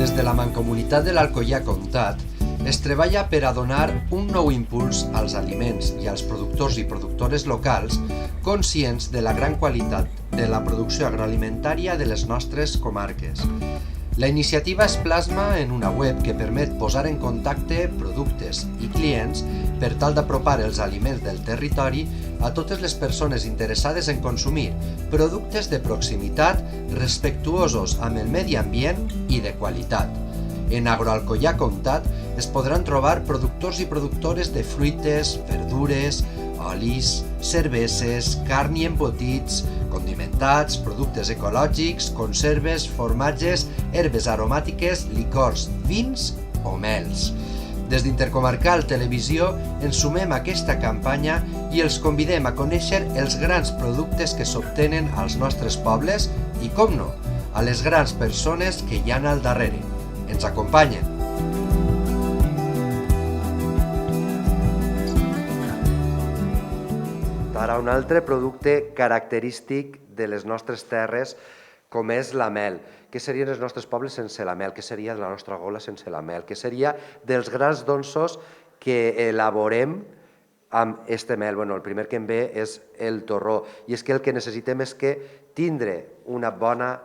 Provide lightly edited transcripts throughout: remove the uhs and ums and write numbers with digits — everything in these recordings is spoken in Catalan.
Des de la Mancomunitat de l'Alcoià Comtat es treballa per a donar un nou impuls als aliments i als productors i productores locals conscients de la gran qualitat de la producció agroalimentària de les nostres comarques. La iniciativa es plasma en una web que permet posar en contacte productes i clients per tal d'apropar els aliments del territori a totes les persones interessades en consumir productes de proximitat, respectuosos amb el medi ambient i de qualitat. En Agroalcoià Comtat es podran trobar productors i productores de fruites, verdures, olis, cerveses, carn i embotits, condimentats, productes ecològics, conserves, formatges, herbes aromàtiques, licors, vins o mels. Des d'Intercomarcal Televisió ens sumem a aquesta campanya i els convidem a conèixer els grans productes que s'obtenen als nostres pobles i, com no, a les grans persones que hi ha al darrere. Ens acompanyen! Ara un altre producte característic de les nostres terres com és la mel. Què serien els nostres pobles sense la mel? Què seria la nostra gola sense la mel? Què seria dels grans dolços que elaborem amb este mel? El primer que em ve és el torró. I és que el que necessitem és que tindre una bona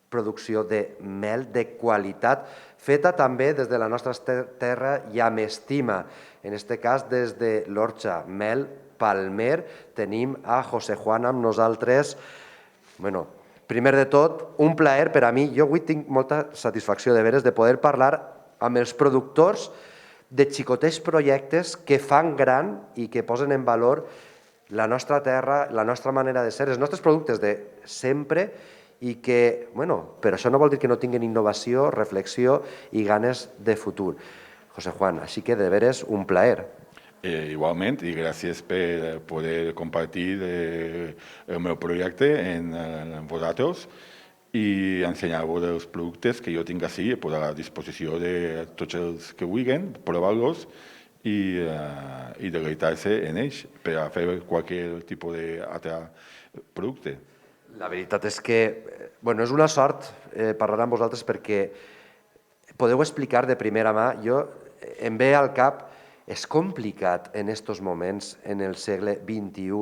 producció de mel de qualitat, feta també des de la nostra terra i amb estima. En aquest cas, des de l'Orxa Mel Palmer, tenim a José Juan amb nosaltres. Primer de tot, un plaer per a mi. Jo avui tinc molta satisfacció de veres de poder parlar amb els productors de xicotets projectes que fan gran i que posen en valor la nostra terra, la nostra manera de ser, els nostres productes de sempre i que, però això no vol dir que no tinguin innovació, reflexió i ganes de futur. José Juan, així que de veres un plaer. Igualment, i gràcies per poder compartir el meu projecte amb vosaltres i ensenyar-vos els productes que jo tinc així i posar a disposició de tots els que vulguin, provar-los i deleitar-se en ells per a fer qualsevol tipus d'altre producte. La veritat és que és una sort parlar amb vosaltres perquè podeu explicar de primera mà. Em ve al cap. És complicat en aquests moments, en el segle XXI,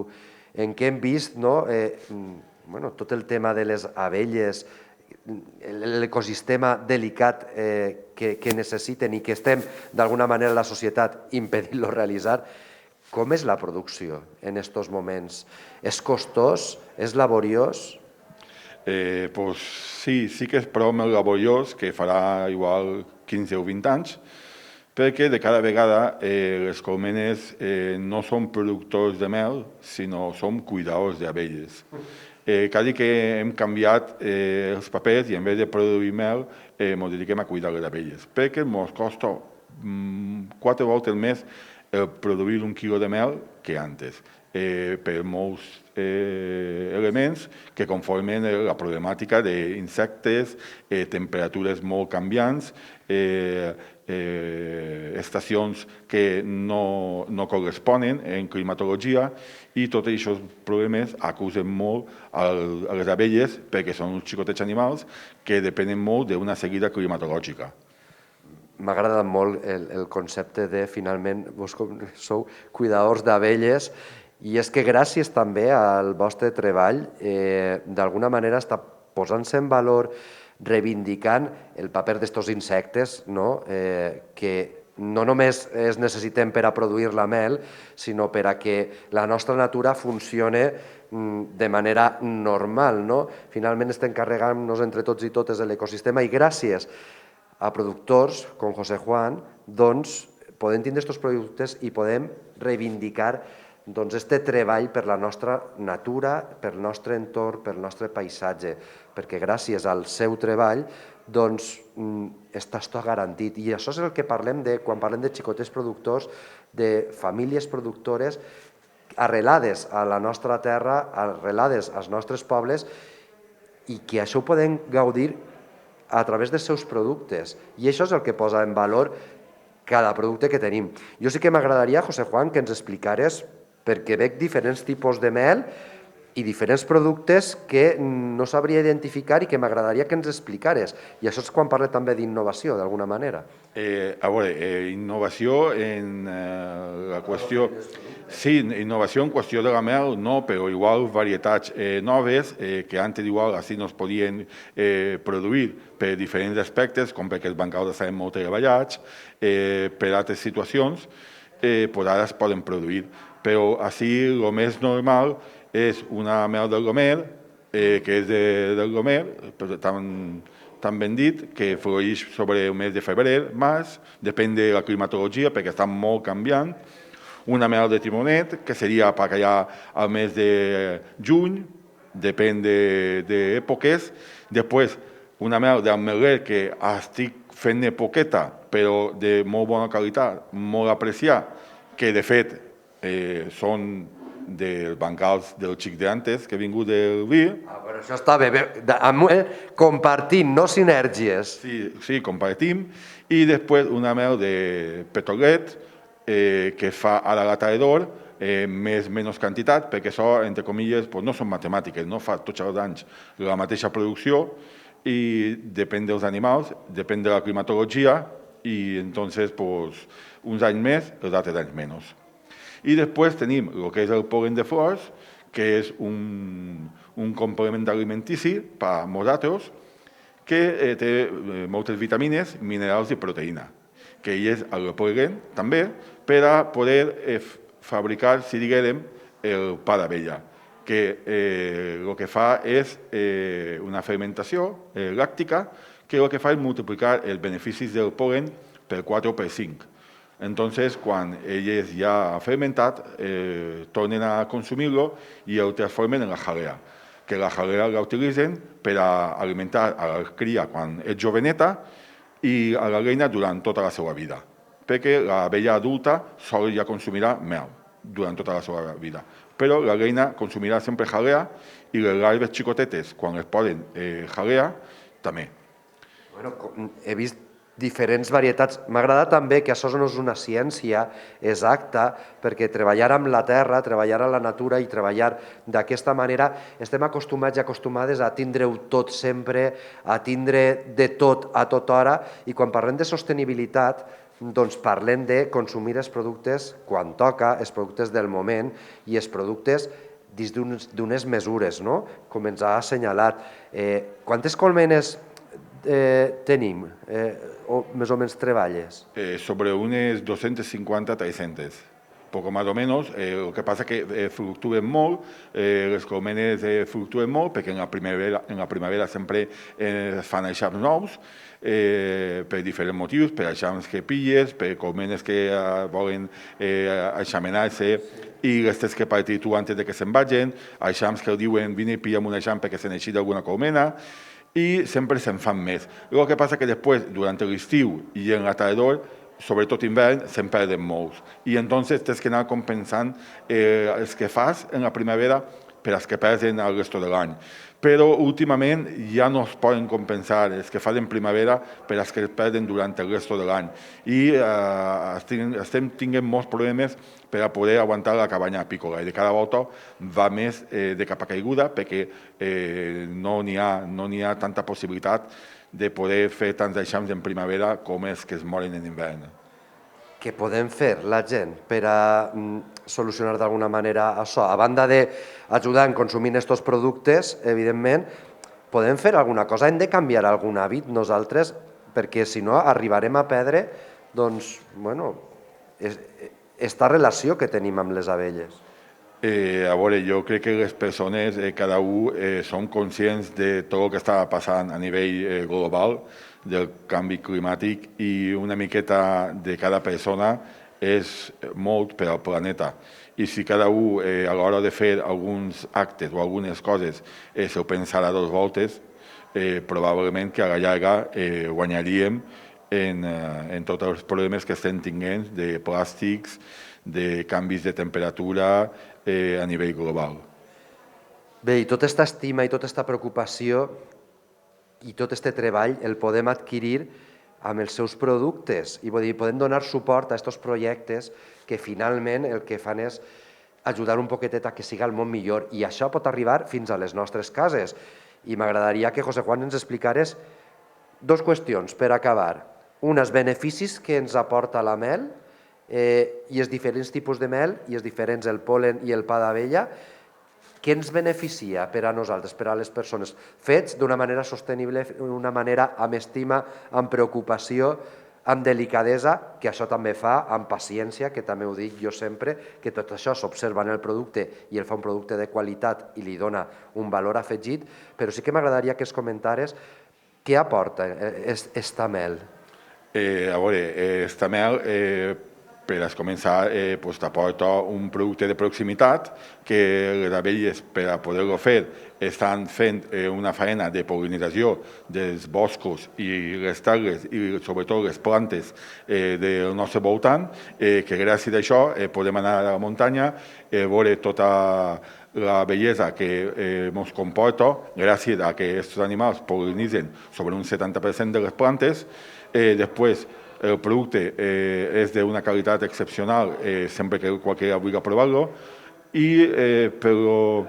en què hem vist tot el tema de les abelles, l'ecosistema delicat que necessiten i que estem, d'alguna manera, la societat impedint-lo realitzar. Com és la producció en aquests moments? És costós? És laboriós? Sí que és prou més laboriós, que farà igual 15 o 20 anys, perquè de cada vegada les colmenes no són productors de mel, sinó som cuidadors d'abelles. Cal dir que hem canviat els papers i en vez de produir mel ens dediquem a cuidar les abelles, perquè ens costa 4 voltes més produir 1 quilo de mel que antes, per molts elements que conformen la problemàtica d'insectes, temperatures molt canviants, estacions que no corresponen en climatologia i tots aquests problemes acusen molt a les abelles perquè són uns xicotets animals que depenen molt d'una seguida climatològica. M'ha agradat molt el concepte de, finalment, vos sou cuidadors d'abelles i és que gràcies també al vostre treball d'alguna manera està posant-se en valor, reivindicant el paper d'estos insectes que no només es necessitem per a produir la mel, sinó per a que la nostra natura funcione de manera normal. Finalment estem carregant-nos entre tots i totes l'ecosistema i gràcies a productors com José Juan podem tindre aquests productes i podem reivindicar aquest treball per la nostra natura, pel nostre entorn, pel nostre paisatge, perquè gràcies al seu treball està tot garantit. I això és el que parlem quan parlem de xicotets productors, de famílies productores arrelades a la nostra terra, arrelades als nostres pobles i que això ho podem gaudir a través dels seus productes. I això és el que posa en valor cada producte que tenim. Jo sí que m'agradaria, José Juan, que ens explicares perquè veig diferents tipus de mel i diferents productes que no sabria identificar i que m'agradaria que ens explicares. I això és quan parle també d'innovació, d'alguna manera. A veure, innovació en la qüestió... Sí, innovació en qüestió de la mel, no, però igual varietats noves que antes igual així no es podien produir per diferents aspectes, com perquè els bancals estaven molt treballats, per altres situacions, doncs ara es poden produir. Però així el més normal és una mel del gomer, que és del gomer, tan ben dit, que floreix sobre el mes de febrer, març, depèn de la climatologia, perquè està molt canviant. Una mel de timonet, que seria per allà al mes de juny, depèn d'èpoques. Després, una mel d'ametler que estic fent-ne poqueta, però de molt bona qualitat, molt apreciada, que de fet són dels bancals del xic d'antes, que ha vingut del vi. Però això està bé. Compartim, no sinergies. Sí, compartim. I després una mel de petrolet, que fa ara la Taedor, menys quantitat, perquè això, entre comilles, no són matemàtiques, no fa tots els anys la mateixa producció i depèn dels animals, depèn de la climatologia i entonces uns anys més, els altres anys menys. I després tenim el que és el pol·len de flors, que és un complement alimentici per a nosaltres, que té moltes vitamines, minerals i proteïna, que hi és el pol·len també per a poder fabricar, si diguem, el pa d'abella, que el que fa és una fermentació làctica, que el que fa és multiplicar els beneficis del pol·len per 4 o per 5. Entonces, quan elles ja ha fermentat, tornen a consumir-lo i el transformen en la jalea, que la jalea la utilitzen per a alimentar a la cria quan és joveneta i a la reina durant tota la seva vida, perquè l'abella adulta sol ja consumirà mel durant tota la seva vida, però la reina consumirà sempre jalea i les larves xicotetes, quan es poden jalea, també. He vist diferents varietats. M'agrada també que això no és una ciència exacta, perquè treballar amb la terra, treballar amb la natura i treballar d'aquesta manera estem acostumats i acostumades a tindre-ho tot sempre, a tindre de tot a tota hora, i quan parlem de sostenibilitat doncs parlem de consumir els productes quan toca, els productes del moment i els productes dins d'unes mesures, com ens ha assenyalat. Quantes colmenes tenim, o més o menys treballes? Sobre unes 250-300, poco más o menos. Lo que pasa es que fluctúen molt, les colmenes fluctúen molt, perquè en la primavera sempre es fan eixams nous, per diferents motius, per eixams que pilles, per colmenes que volen eixamenar-se i les tens que partir tu antes de que se'n vagin, eixams que diuen vine i pilla'm un eixam perquè se n'eixi d'alguna colmena, i sempre se'n fan més. El que passa que després, durant l'estiu i en la tardor, sobretot hivern, se'n perden molts. I entonces tens que anar compensant els que fas en la primavera per als que perden el resto de l'any. Però últimament ja no es poden compensar els que fan en primavera per als que es perden durant el resto de l'any. I estem tenint molts problemes per a poder aguantar la cabanya apícola. I de cada volta va més de capa caiguda perquè no n'hi ha tanta possibilitat de poder fer tants eixams en primavera com els que es moren en hivern. Què podem fer la gent per a solucionar d'alguna manera això? A banda d'ajudar en consumir aquests productes, evidentment, podem fer alguna cosa? Hem de canviar algun hàbit nosaltres? Perquè si no arribarem a perdre, doncs, esta relació que tenim amb les abelles. A veure, jo crec que les persones, cada un, som conscients de tot el que està passant a nivell global, del canvi climàtic, i una miqueta de cada persona és molt per al planeta. I si cada un, a l'hora de fer alguns actes o algunes coses, s'ho pensarà dos voltes, probablement que a la llarga guanyaríem en tots els problemes que estem tenint de plàstics, de canvis de temperatura a nivell global. Bé, i tota aquesta estima i tota aquesta preocupació i tot aquest treball el podem adquirir amb els seus productes i podem donar suport a aquests projectes que finalment el que fan és ajudar un poquetet a que siga el món millor, i això pot arribar fins a les nostres cases. I m'agradaria que José Juan ens explicares dues qüestions per acabar. Un, els beneficis que ens aporta la mel i els diferents tipus de mel i els diferents, el pol·len i el pa d'abella, què ens beneficia per a nosaltres, per a les persones, fets d'una manera sostenible, d'una manera amb estima, amb preocupació, amb delicadesa, que això també fa, amb paciència, que també ho dic jo sempre, que tot això s'observa en el producte i el fa un producte de qualitat i li dona un valor afegit, però sí que m'agradaria que es comentares què aporta esta mel. A veure, esta mel, per a començar, t'aporta un producte de proximitat que les abelles, per a poder-ho fer, estan fent una feina de pol·linització dels boscos i les terres i sobretot les plantes del nostre voltant, que gràcies a això podem anar a la muntanya, veure tota la bellesa que ens comporta gràcies a que aquests animals pol·linitzen sobre un 70% de les plantes. Després, el producte és d'una qualitat excepcional, sempre que qualsevol vulgui provar-lo, i però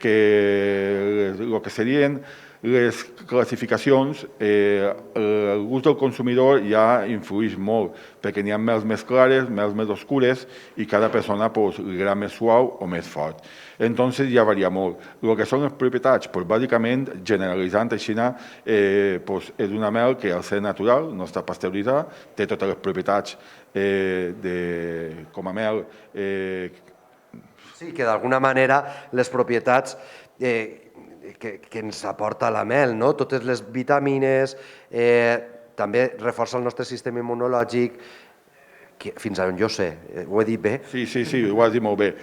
que el que serien les classificacions, el gust del consumidor ja influeix molt, perquè n'hi ha mels més clares, mels més oscures, i cada persona li agrada més suau o més fort. Entonces ja varia molt. El que són les propietats, bàsicament, generalitzant així, és una mel que al ser natural, no està pasteuritzada, té totes les propietats com a mel. Sí, que d'alguna manera les propietats que ens aporta la mel, no? Totes les vitamines, també reforça el nostre sistema immunològic, fins on jo sé, ho he dit bé? Sí, ho has dit molt bé.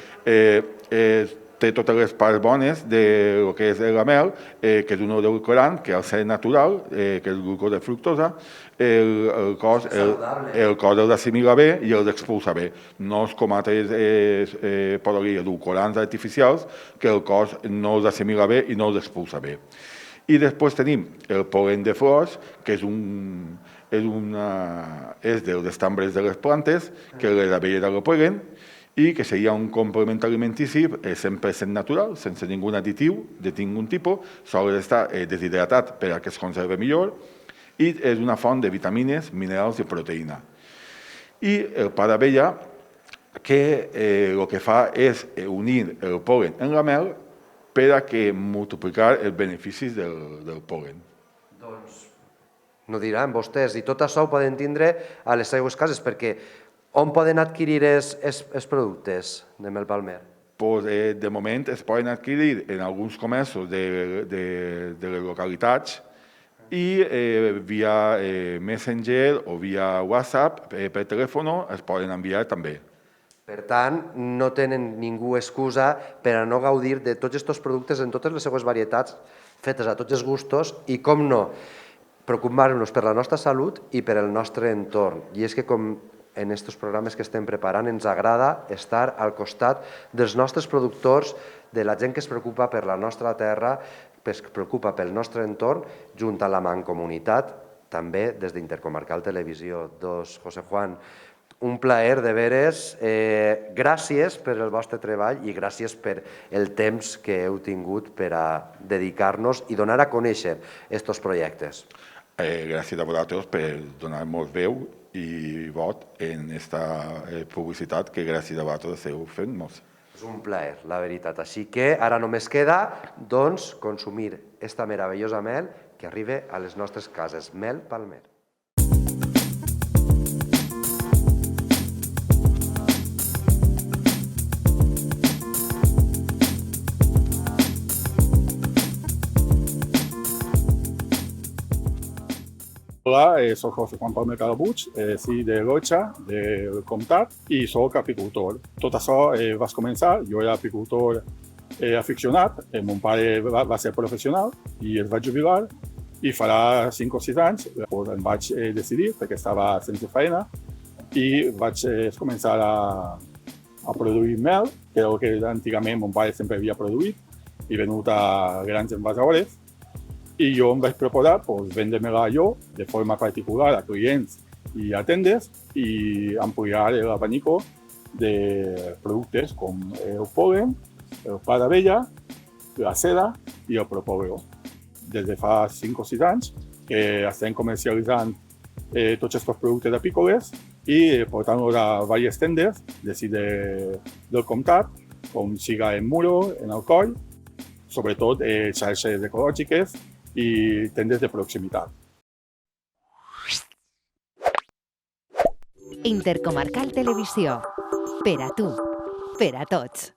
Té totes les parts bones del que és la mel, que és un edulcorant, que al ser natural, que és glucosa i fructosa, el cos els assimila bé i els expulsa bé. No és com altres edulcorants artificials, que el cos no els assimila bé i no els expulsa bé. I després tenim el pol·len de flors, que és dels estambres de les plantes, que les abelles el pol·len, i que seria un complement alimentici 100% natural, sense ningú additiu de ningun tipus, sol estar deshidratat per a que es conservi millor, i és una font de vitamines, minerals i proteïna. I el pa d'abella, que el que fa és unir el pol·len en la mel per a que multiplicar els beneficis del pol·len. Doncs no diran vostès, i tot això ho poden tindre a les seues cases, perquè on poden adquirir els productes de mel palmer? De moment es poden adquirir en alguns comerços de les localitats i via Messenger o via WhatsApp per telèfon es poden enviar també. Per tant, no tenen ningú excusa per a no gaudir de tots aquests productes en totes les seues varietats, fetes a tots els gustos i, com no, preocupar-nos per la nostra salut i per el nostre entorn. I és que, com en aquests programes que estem preparant, ens agrada estar al costat dels nostres productors, de la gent que es preocupa per la nostra terra, que es preocupa pel nostre entorn, junt a la Mancomunitat, també des d'Intercomarcal Televisió. Doncs, José Juan, un plaer de veres. Gràcies per el vostre treball i gràcies per el temps que heu tingut per a dedicar-nos i donar a conèixer aquests projectes. Gràcies a vosaltres per donar-nos veu i vot en aquesta publicitat que gràcies a vosaltres esteu fent-nos. És un plaer, la veritat. Així que ara només queda, doncs, consumir esta meravellosa mel que arriba a les nostres cases, mel palmer. Hola, soy José Juan Palmer Calabuig, soy de Rocha, del Comtat, i soc apicultor. Tot això vaig començar, jo era apicultor aficionat, mon pare va ser professional i es va jubilar, i farà 5 o 6 anys em vaig decidir, perquè estava sense feina, i vaig començar a produir mel, que era el que antigament mon pare sempre havia produït, i venut a grans envasadores. I jo em vaig proposar vendre-me-la jo de forma particular a clients i a tendes i ampliar l'abanico de productes com el polen, el pa d'abella, la seda i el propòleo. Des de fa 5 o 6 anys que estem comercialitzant tots aquests productes apícoles i portant-los a diverses tendes del comtat, com siga en Muro, en Alcoi, sobretot xarxes ecològiques i tendes de proximitat. Intercomarcal Televisió. Per a tu, per a tots.